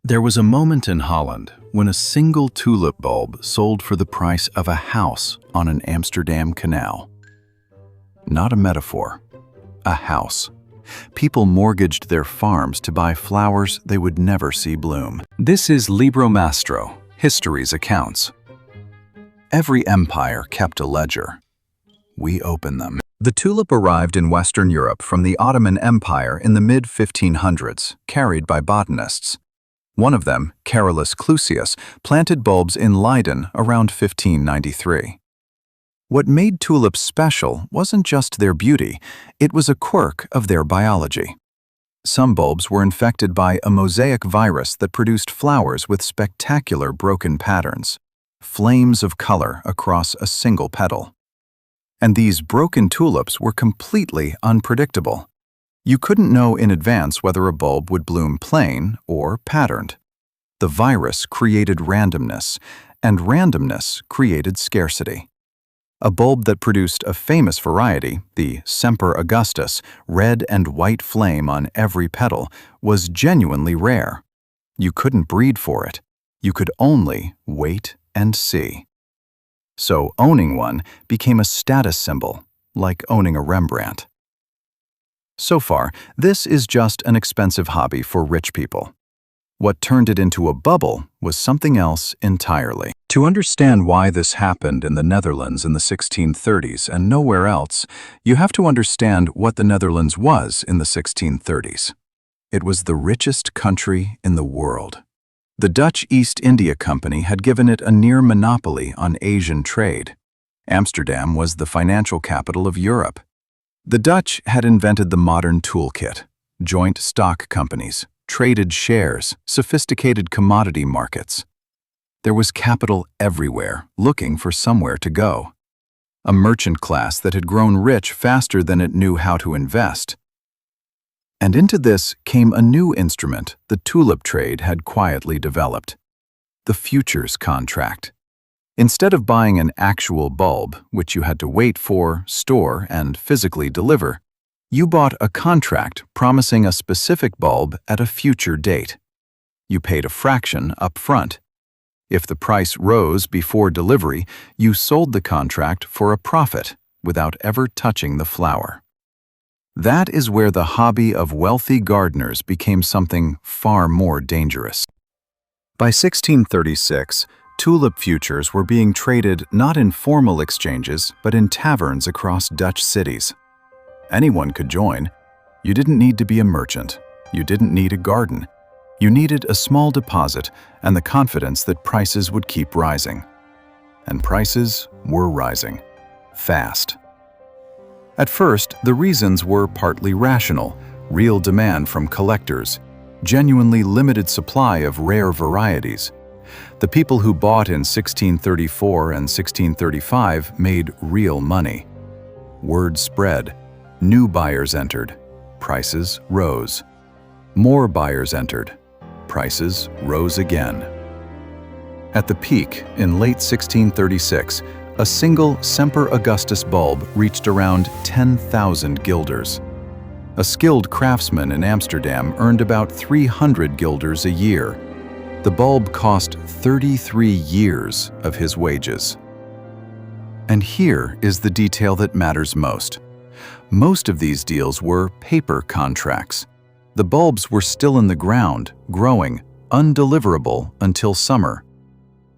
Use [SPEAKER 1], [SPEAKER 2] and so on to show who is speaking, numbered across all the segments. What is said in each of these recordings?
[SPEAKER 1] There was a moment in Holland when a single tulip bulb sold for the price of a house on an Amsterdam canal. Not a metaphor, a house. People mortgaged their farms to buy flowers they would never see bloom. This is Libromastro, history's accounts. Every empire kept a ledger. We open them. The tulip arrived in Western Europe from the Ottoman Empire in the mid-1500s, carried by botanists. One of them, Carolus Clusius, planted bulbs in Leiden around 1593. What made tulips special wasn't just their beauty, it was a quirk of their biology. Some bulbs were infected by a mosaic virus that produced flowers with spectacular broken patterns, flames of color across a single petal. And these broken tulips were completely unpredictable. You couldn't know in advance whether a bulb would bloom plain or patterned. The virus created randomness, and randomness created scarcity. A bulb that produced a famous variety, the Semper Augustus, red and white flame on every petal, was genuinely rare. You couldn't breed for it. You could only wait and see. So owning one became a status symbol, like owning a Rembrandt. So far, this is just an expensive hobby for rich people. What turned it into a bubble was something else entirely. To understand why this happened in the Netherlands in the 1630s and nowhere else, you have to understand what the Netherlands was in the 1630s. It was the richest country in the world. The Dutch East India Company had given it a near monopoly on Asian trade. Amsterdam was the financial capital of Europe. The Dutch had invented the modern toolkit, joint stock companies, traded shares, sophisticated commodity markets. There was capital everywhere, looking for somewhere to go. A merchant class that had grown rich faster than it knew how to invest. And into this came a new instrument the tulip trade had quietly developed: the futures contract. Instead of buying an actual bulb, which you had to wait for, store, and physically deliver, you bought a contract promising a specific bulb at a future date. You paid a fraction up front. If the price rose before delivery, you sold the contract for a profit without ever touching the flower. That is where the hobby of wealthy gardeners became something far more dangerous. By 1636, tulip futures were being traded not in formal exchanges, but in taverns across Dutch cities. Anyone could join. You didn't need to be a merchant. You didn't need a garden. You needed a small deposit and the confidence that prices would keep rising. And prices were rising. Fast. At first, the reasons were partly rational: real demand from collectors, genuinely limited supply of rare varieties. The people who bought in 1634 and 1635 made real money. Word spread. New buyers entered. Prices rose. More buyers entered. Prices rose again. At the peak, in late 1636, a single Semper Augustus bulb reached around 10,000 guilders. A skilled craftsman in Amsterdam earned about 300 guilders a year. The bulb cost 33 years of his wages. And here is the detail that matters most. Most of these deals were paper contracts. The bulbs were still in the ground, growing, undeliverable until summer.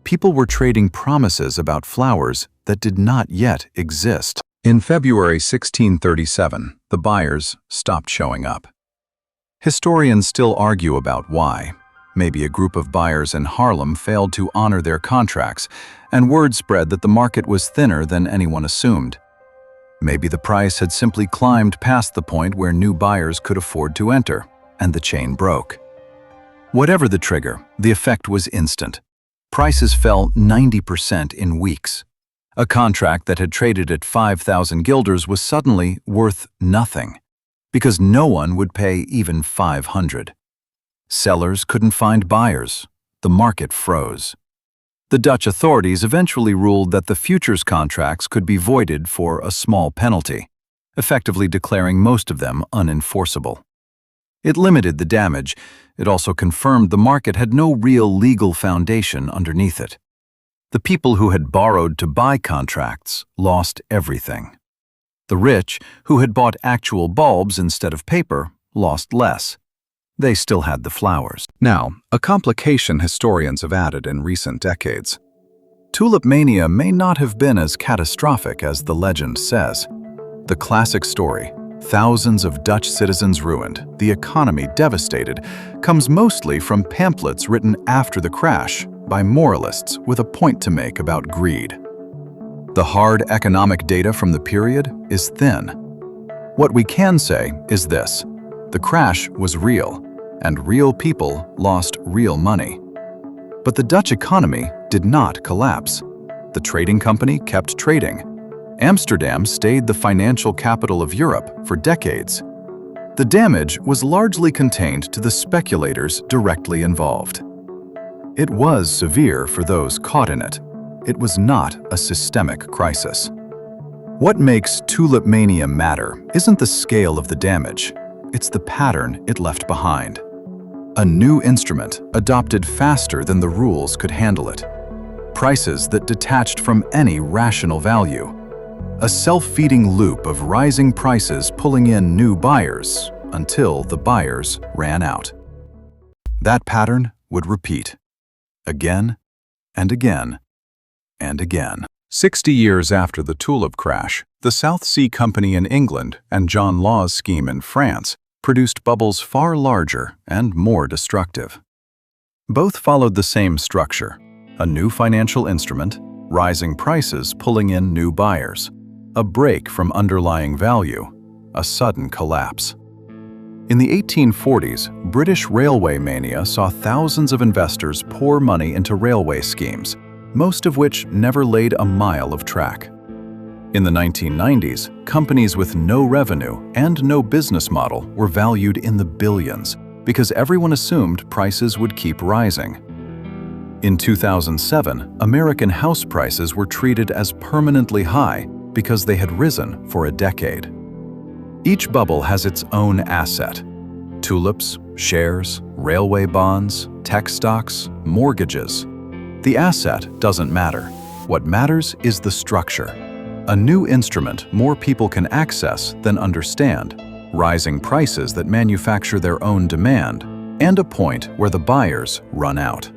[SPEAKER 1] People were trading promises about flowers that did not yet exist. In February 1637, the buyers stopped showing up. Historians still argue about why. Maybe a group of buyers in Haarlem failed to honor their contracts, and word spread that the market was thinner than anyone assumed. Maybe the price had simply climbed past the point where new buyers could afford to enter, and the chain broke. Whatever the trigger, the effect was instant. Prices fell 90% in weeks. A contract that had traded at 5,000 guilders was suddenly worth nothing, because no one would pay even 500. Sellers couldn't find buyers. The market froze. The Dutch authorities eventually ruled that the futures contracts could be voided for a small penalty, effectively declaring most of them unenforceable. It limited the damage. It also confirmed the market had no real legal foundation underneath it. The people who had borrowed to buy contracts lost everything. The rich, who had bought actual bulbs instead of paper, lost less. They still had the flowers. Now, a complication historians have added in recent decades. Tulipmania may not have been as catastrophic as the legend says. The classic story, thousands of Dutch citizens ruined, the economy devastated, comes mostly from pamphlets written after the crash by moralists with a point to make about greed. The hard economic data from the period is thin. What we can say is this: the crash was real, and real people lost real money. But the Dutch economy did not collapse. The trading company kept trading. Amsterdam stayed the financial capital of Europe for decades. The damage was largely contained to the speculators directly involved. It was severe for those caught in it. It was not a systemic crisis. What makes Tulipmania matter isn't the scale of the damage, it's the pattern it left behind. A new instrument adopted faster than the rules could handle it. Prices that detached from any rational value. A self-feeding loop of rising prices pulling in new buyers until the buyers ran out. That pattern would repeat. Again and again and again. 60 years after the tulip crash, the South Sea Company in England and John Law's scheme in France produced bubbles far larger and more destructive. Both followed the same structure: a new financial instrument, rising prices pulling in new buyers, a break from underlying value, a sudden collapse. In the 1840s, British railway mania saw thousands of investors pour money into railway schemes, most of which never laid a mile of track. In the 1990s, companies with no revenue and no business model were valued in the billions because everyone assumed prices would keep rising. In 2007, American house prices were treated as permanently high because they had risen for a decade. Each bubble has its own asset: tulips, shares, railway bonds, tech stocks, mortgages. The asset doesn't matter. What matters is the structure. A new instrument more people can access than understand, rising prices that manufacture their own demand, and a point where the buyers run out.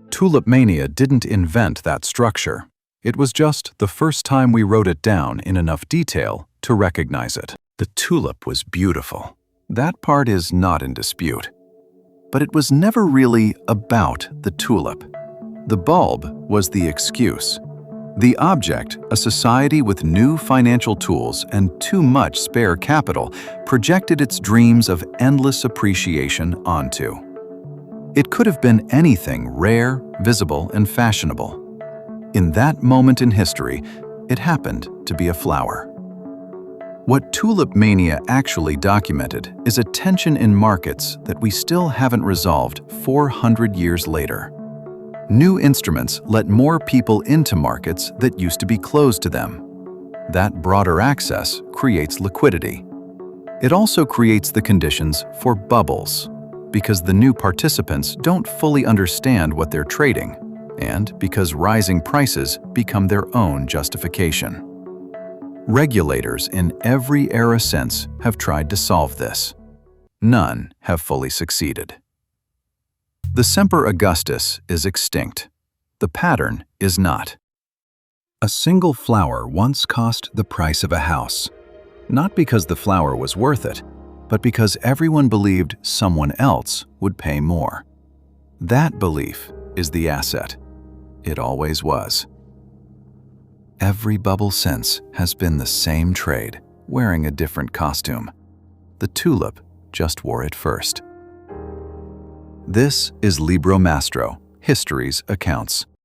[SPEAKER 1] Tulipmania didn't invent that structure. It was just the first time we wrote it down in enough detail to recognize it. The tulip was beautiful. That part is not in dispute. But it was never really about the tulip. The bulb was the excuse. The object, a society with new financial tools and too much spare capital, projected its dreams of endless appreciation onto. It could have been anything rare, visible, and fashionable. In that moment in history, it happened to be a flower. What Tulipmania actually documented is a tension in markets that we still haven't resolved 400 years later. New instruments let more people into markets that used to be closed to them. That broader access creates liquidity. It also creates the conditions for bubbles, because the new participants don't fully understand what they're trading, and because rising prices become their own justification. Regulators in every era since have tried to solve this. None have fully succeeded. The Semper Augustus is extinct. The pattern is not. A single flower once cost the price of a house, not because the flower was worth it, but because everyone believed someone else would pay more. That belief is the asset. It always was. Every bubble since has been the same trade, wearing a different costume. The tulip just wore it first. This is Libromastro, History's Accounts.